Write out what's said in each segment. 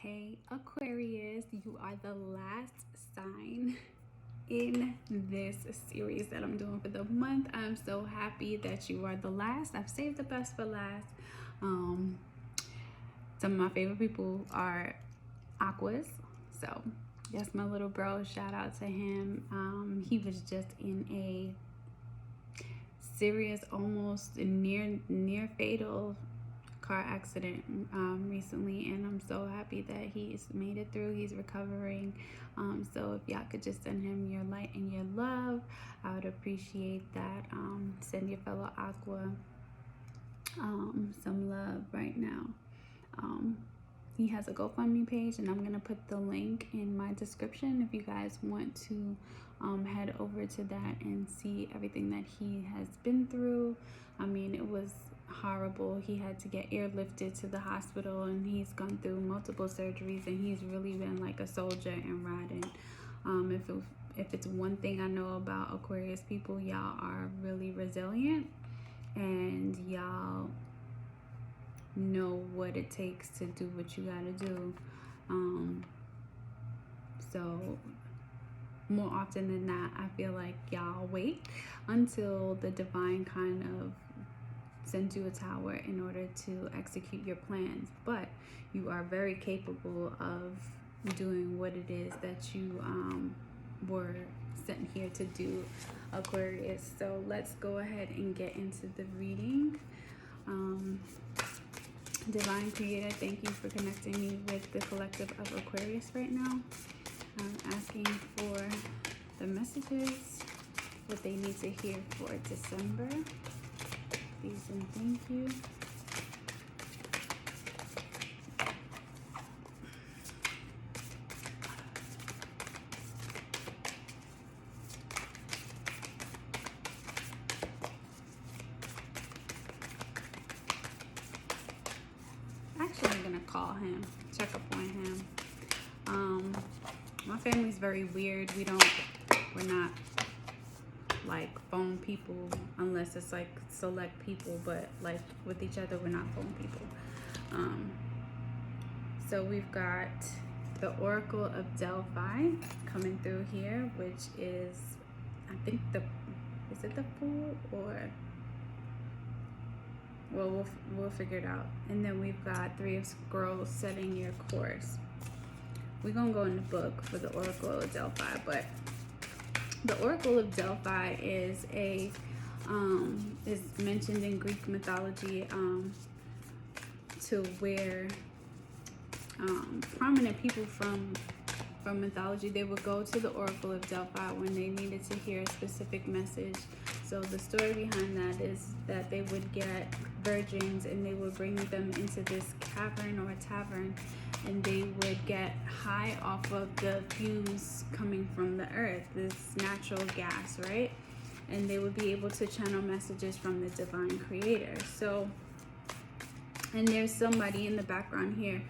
Hey Aquarius, you are the last sign in this series that I'm doing for the month. I'm so happy that you are the last. I've saved the best for last. Some of my favorite people are Aquas, so that's my little bro. Shout out to him. He was just in a serious, almost near fatal car accident recently, and I'm so happy that he's made it through. He's recovering. So if y'all could just send him your light and your love, I would appreciate that. Send your fellow Aqua some love right now. He has a GoFundMe page, and I'm gonna put the link in my description if you guys want to head over to that and see everything that he has been through. I mean, it was horrible. He had to get airlifted to the hospital, and he's gone through multiple surgeries, and he's really been like a soldier and riding. If it's one thing I know about Aquarius people, y'all are really resilient, and y'all know what it takes to do what you gotta do. So more often than not, I feel like y'all wait until the divine kind of sends you a tower in order to execute your plans, but you are very capable of doing what it is that you were sent here to do, Aquarius. So let's go ahead and get into the reading. Divine Creator, thank you for connecting me with the collective of Aquarius right now. I'm asking for the messages, what they need to hear for December. Please and thank you. Actually, I'm gonna call him, check up on him. My family's very weird. We're not like phone people unless it's like select people, but like with each other, we're not phone people. So we've got the Oracle of Delphi coming through here, which is, I think is it the Fool, or well, we'll figure it out. And then we've got Three of Scrolls, setting your course. We're gonna go in the book for the Oracle of Delphi, but the Oracle of Delphi is is mentioned in Greek mythology, to where prominent people from mythology, they would go to the Oracle of Delphi when they needed to hear a specific message. So the story behind that is that they would get virgins, and they would bring them into this cavern or tavern, and they would get high off of the fumes coming from the earth, this natural gas, right? And they would be able to channel messages from the divine creator. So, and there's somebody in the background here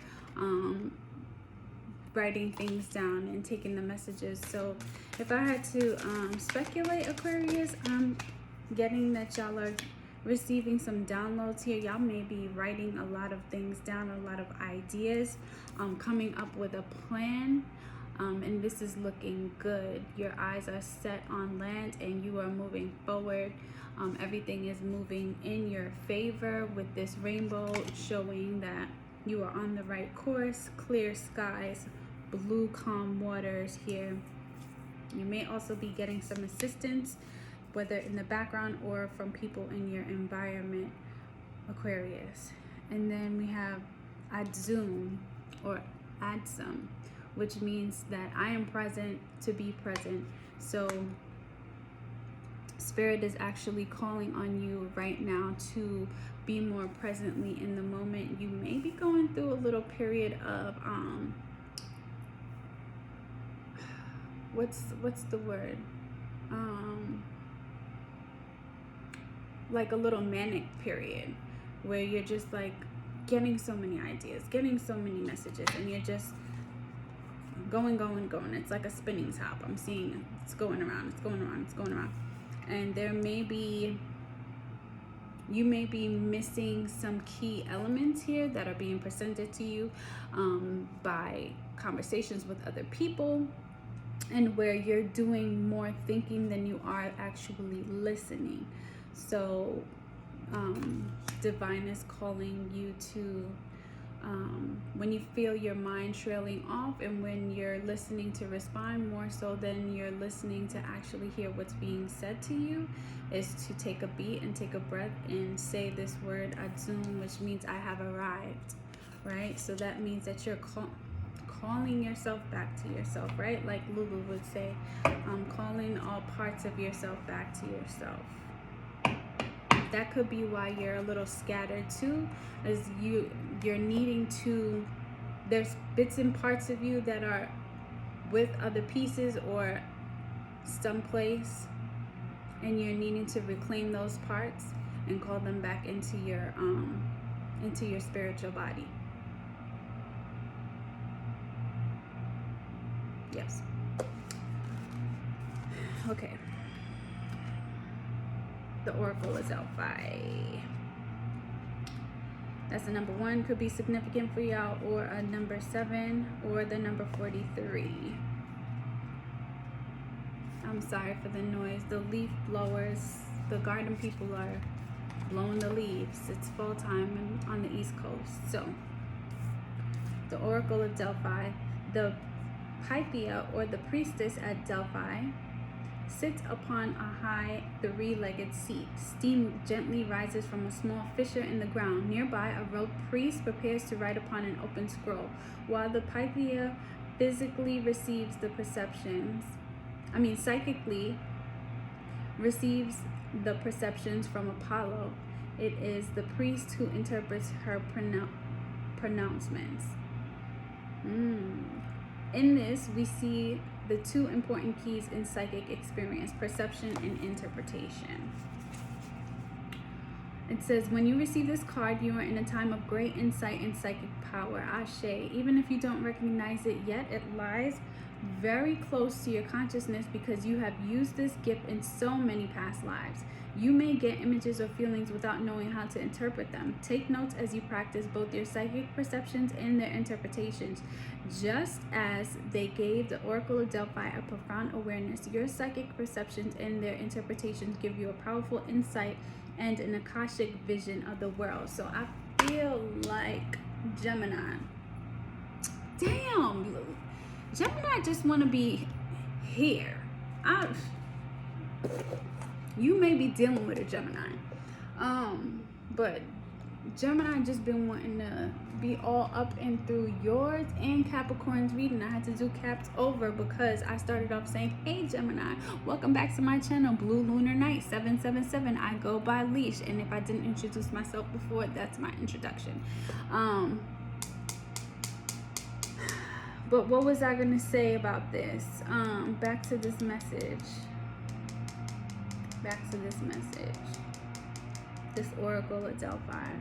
writing things down and taking the messages. So if I had to speculate, Aquarius, I'm getting that y'all are receiving some downloads here. Y'all may be writing a lot of things down, a lot of ideas, coming up with a plan, and this is looking good. Your eyes are set on land, and you are moving forward. Everything is moving in your favor with this rainbow, showing that you are on the right course. Clear skies, blue calm waters here. You may also be getting some assistance, whether in the background or from people in your environment, Aquarius. And then we have Adzum, or Adsum, which means that I am present to be present. So Spirit is actually calling on you right now to be more presently in the moment. You may be going through a little period of what's the word, like a little manic period, where you're just like getting so many ideas, getting so many messages, and you're just going. It's like a spinning top. I'm seeing it's going around, it's going around. And there may be You may be missing some key elements here that are being presented to you by conversations with other people, and where you're doing more thinking than you are actually listening. So divine is calling you to, when you feel your mind trailing off and when you're listening to respond more so than you're listening to actually hear what's being said to you, is to take a beat and take a breath and say this word Adzum, which means I have arrived, right? So that means that you're calling yourself back to yourself, right? Like Lulu would say, calling all parts of yourself back to yourself. That could be why you're a little scattered too, as you're needing to, there's bits and parts of you that are with other pieces or someplace, and you're needing to reclaim those parts and call them back into your spiritual body. Yes. Okay. The Oracle is Delphi. That's the number 1, could be significant for y'all, or a number 7, or the number 43. I'm sorry for the noise. The leaf blowers, the garden people are blowing the leaves. It's fall time on the East Coast. So, the Oracle of Delphi, the Pythia, or the priestess at Delphi, sits upon a high 3-legged seat. Steam gently rises from a small fissure in the ground. Nearby, a robed priest prepares to write upon an open scroll. While the Pythia physically receives the psychically receives the perceptions from Apollo, it is the priest who interprets her pronouncements. In this, we see the 2 important keys in psychic experience: perception and interpretation. It says, when you receive this card, you are in a time of great insight and psychic power. Ashe. Even if you don't recognize it yet, it lies very close to your consciousness because you have used this gift in so many past lives. You may get images or feelings without knowing how to interpret them. Take notes as you practice both your psychic perceptions and their interpretations. Just as they gave the Oracle of Delphi a profound awareness, your psychic perceptions and their interpretations give you a powerful insight and an Akashic vision of the world. So I feel like Gemini. Damn, Gemini just want to be here. You may be dealing with a Gemini, but Gemini just been wanting to be all up and through yours and Capricorn's reading. I had to do caps over because I started off saying, hey Gemini, welcome back to my channel, Blue Lunar Night 777. I go by Leash, and if I didn't introduce myself before, that's my introduction. But what was I gonna say about this? Back to this message. This Oracle of Delphi.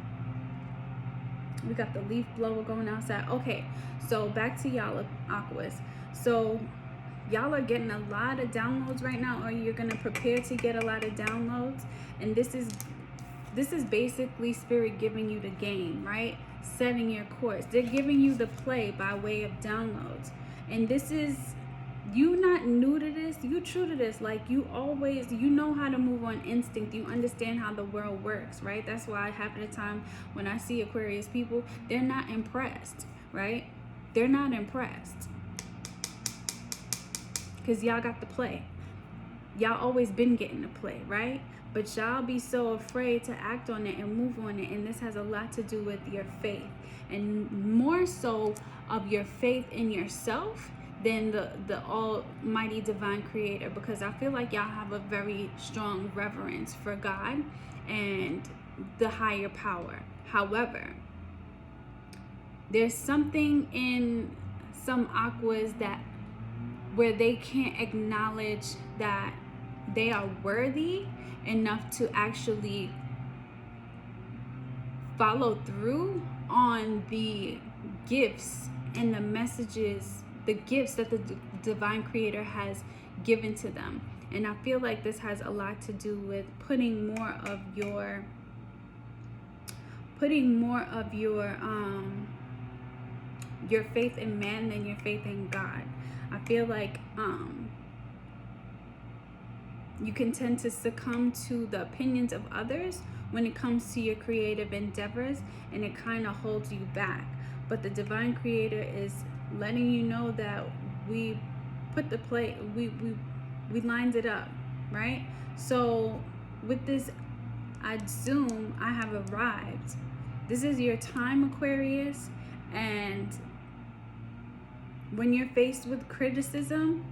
We got the leaf blower going outside. Okay, so back to y'all, Aquarius. So y'all are getting a lot of downloads right now, or you're gonna prepare to get a lot of downloads. And this is basically Spirit giving you the game, right? Setting your course. They're giving you the play by way of downloads. And this is, you not new to this, you true to this. Like you know how to move on instinct. You understand how the world works, right? That's why half of the time when I see Aquarius people, they're not impressed, right? They're not impressed. Because y'all got the play. Y'all always been getting the play, right? But y'all be so afraid to act on it and move on it. And this has a lot to do with your faith. And more so of your faith in yourself than the almighty divine creator. Because I feel like y'all have a very strong reverence for God and the higher power. However, there's something in some Aquas that where they can't acknowledge that they are worthy enough to actually follow through on the gifts and the messages, the gifts that the divine creator has given to them. And I feel like this has a lot to do with putting more of your putting more of your faith in man than your faith in God. I feel like you can tend to succumb to the opinions of others when it comes to your creative endeavors, and it kind of holds you back. But the divine creator is letting you know that we put the plate, we lined it up, right? So with this, I assume I have arrived. This is your time, Aquarius, and when you're faced with criticism,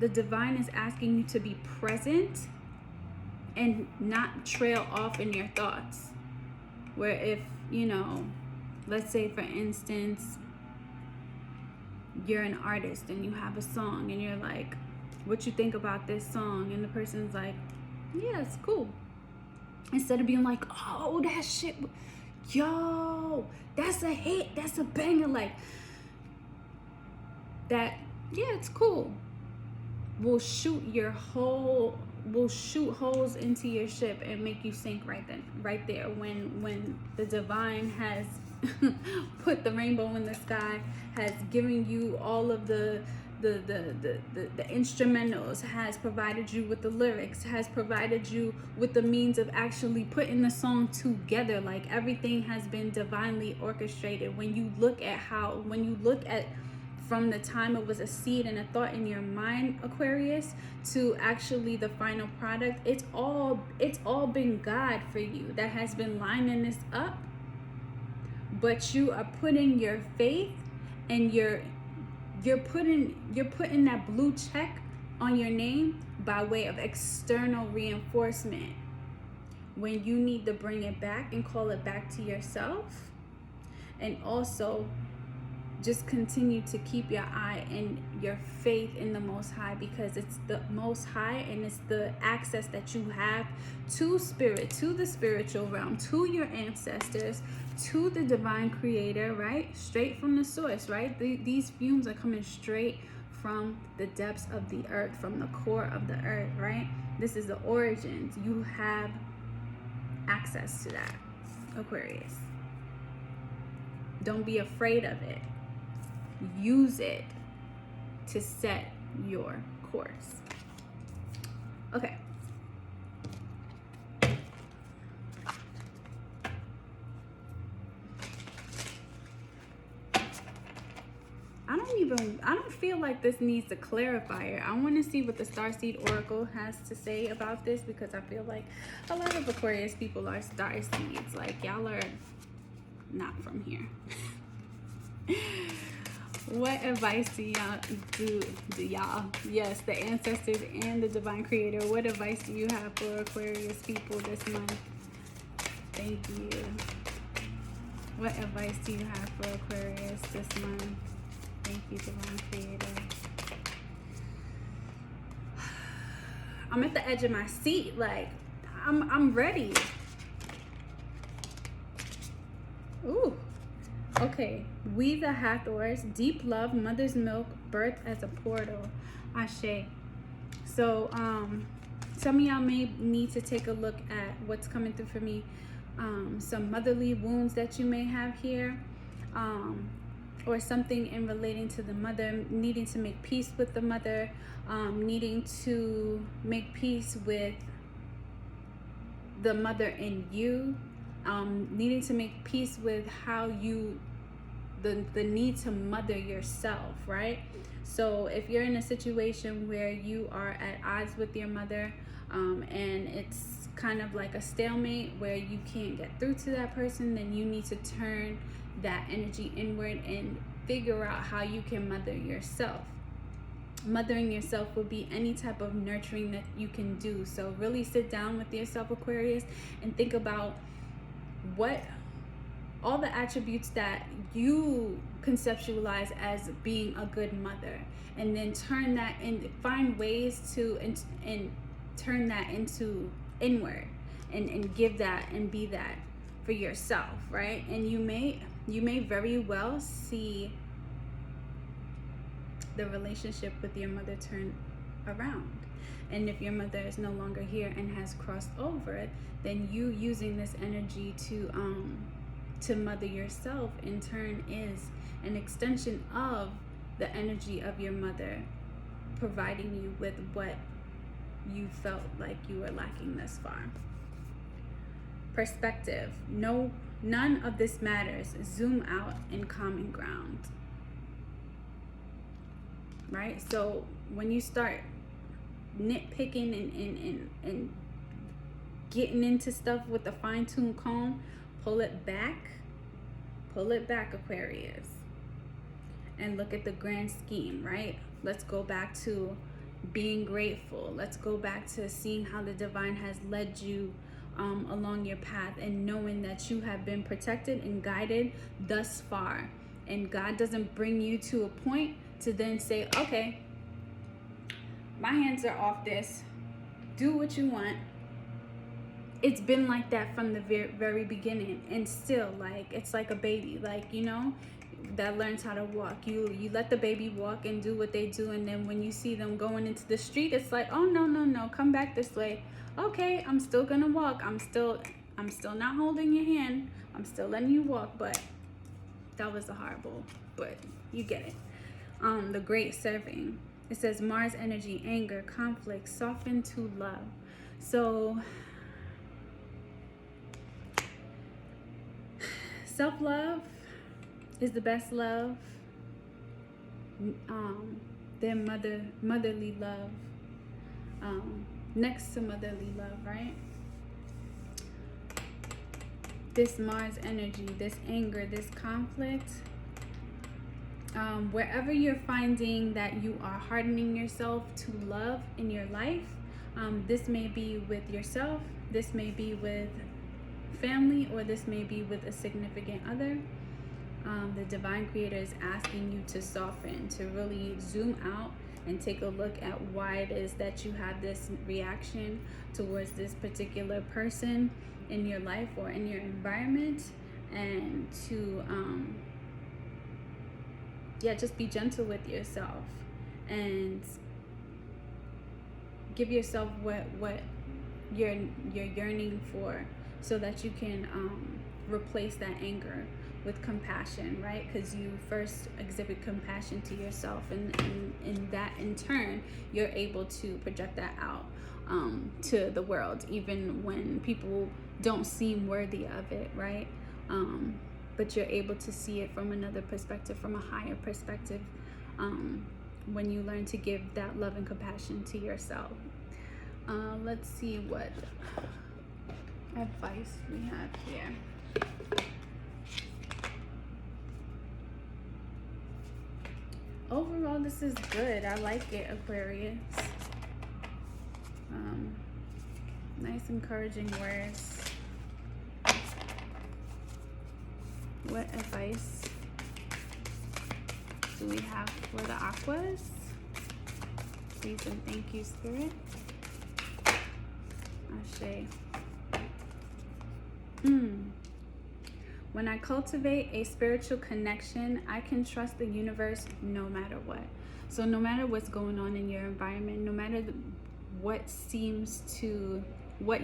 the divine is asking you to be present and not trail off in your thoughts. Where if, you know, let's say for instance, you're an artist and you have a song and you're like, what you think about this song? And the person's like, yeah, it's cool. Instead of being like, oh, that shit, yo, that's a hit, that's a banger, like that, yeah, it's cool. Will shoot holes into your ship and make you sink right there when the divine has put the rainbow in the sky, has given you all of the instrumentals, has provided you with the lyrics, has provided you with the means of actually putting the song together. Like everything has been divinely orchestrated. When you look at from the time it was a seed and a thought in your mind, Aquarius, to actually the final product, it's all been God for you that has been lining this up. But you are putting your faith and you're putting that blue check on your name by way of external reinforcement, when you need to bring it back and call it back to yourself. And also just continue to keep your eye and your faith in the Most High, because it's the Most High and it's the access that you have to spirit, to the spiritual realm, to your ancestors, to the divine creator, right? Straight from the source, right? These fumes are coming straight from the depths of the earth, from the core of the earth, right? This is the origins. You have access to that, Aquarius. Don't be afraid of it. Use it to set your course. Okay. I don't feel like this needs a clarifier. I want to see what the Starseed Oracle has to say about this, because I feel like a lot of Aquarius people are starseeds. Like, y'all are not from here. What advice do y'all, yes, the ancestors and the divine creator, what advice do you have for Aquarius people this month? Thank you. What advice do you have for Aquarius this month? Thank you, divine creator. I'm at the edge of my seat, like I'm ready. Ooh. Okay, we the Hathors, deep love, mother's milk, birth as a portal. Ashe. So, some of y'all may need to take a look at what's coming through for me. Some motherly wounds that you may have here, or something in relating to the mother, needing to make peace with the mother, needing to make peace with the mother in you, needing to make peace with how you, the need to mother yourself, right? So if you're in a situation where you are at odds with your mother, and it's kind of like a stalemate where you can't get through to that person, then you need to turn that energy inward and figure out how you can mother yourself. Mothering yourself will be any type of nurturing that you can do. So really sit down with yourself, Aquarius, and think about what all the attributes that you conceptualize as being a good mother, and then turn that and find ways to and turn that into inward and give that and be that for yourself, right? And you may very well see the relationship with your mother turn around. And if your mother is no longer here and has crossed over, then you using this energy to to mother yourself in turn is an extension of the energy of your mother, providing you with what you felt like you were lacking thus far. Perspective. No, none of this matters. Zoom out and common ground. Right? So when you start nitpicking and getting into stuff with a fine-tuned comb, pull it back, Aquarius, and look at the grand scheme, right? Let's go back to being grateful. Let's go back to seeing how the divine has led you along your path, and knowing that you have been protected and guided thus far. And God doesn't bring you to a point to then say, okay, my hands are off this, do what you want. It's been like that from the very beginning, and still, like, it's like a baby, like, you know, that learns how to walk. You let the baby walk and do what they do, and then when you see them going into the street, it's like, oh no, come back this way. Okay, I'm still gonna walk. I'm still not holding your hand. I'm still letting you walk. But that was a horrible, but you get it. The great serving. It says Mars energy, anger, conflict, soften to love. So self-love is the best love. Then motherly love. Next to motherly love, right? This Mars energy, this anger, this conflict, wherever you're finding that you are hardening yourself to love in your life, this may be with yourself, this may be with family, or this may be with a significant other. The divine creator is asking you to soften, to really zoom out and take a look at why it is that you have this reaction towards this particular person in your life or in your environment, and to just be gentle with yourself and give yourself what you're yearning for, so that you can replace that anger with compassion, right? Because you first exhibit compassion to yourself, and that in turn you're able to project that out to the world, even when people don't seem worthy of it, right? But you're able to see it from another perspective, from a higher perspective, when you learn to give that love and compassion to yourself. Let's see what advice we have here. Overall, this is good. I like it, Aquarius. Nice encouraging words. What advice do we have for the Aquas? Please and thank you, Spirit. Ashe. When I cultivate a spiritual connection, I can trust the universe no matter what. So no matter what's going on in your environment, no matter what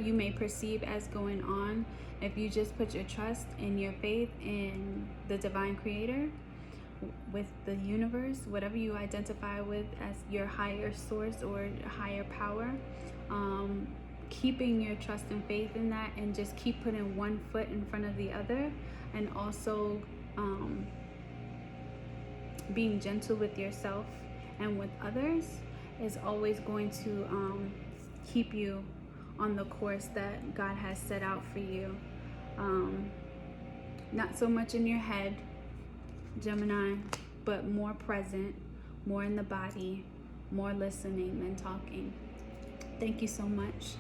you may perceive as going on, if you just put your trust and your faith in the divine creator, with the universe, whatever you identify with as your higher source or higher power, keeping your trust and faith in that, and just keep putting one foot in front of the other, and also being gentle with yourself and with others, is always going to keep you on the course that God has set out for you. Not so much in your head, Gemini, but more present, more in the body, more listening than talking. Thank you so much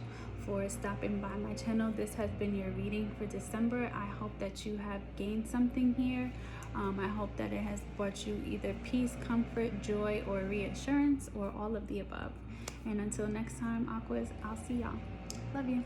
for stopping by my channel. This has been your reading for December. I hope that you have gained something here. I hope that it has brought you either peace, comfort, joy, or reassurance, or all of the above. And until next time, Aquas, I'll see y'all. Love you.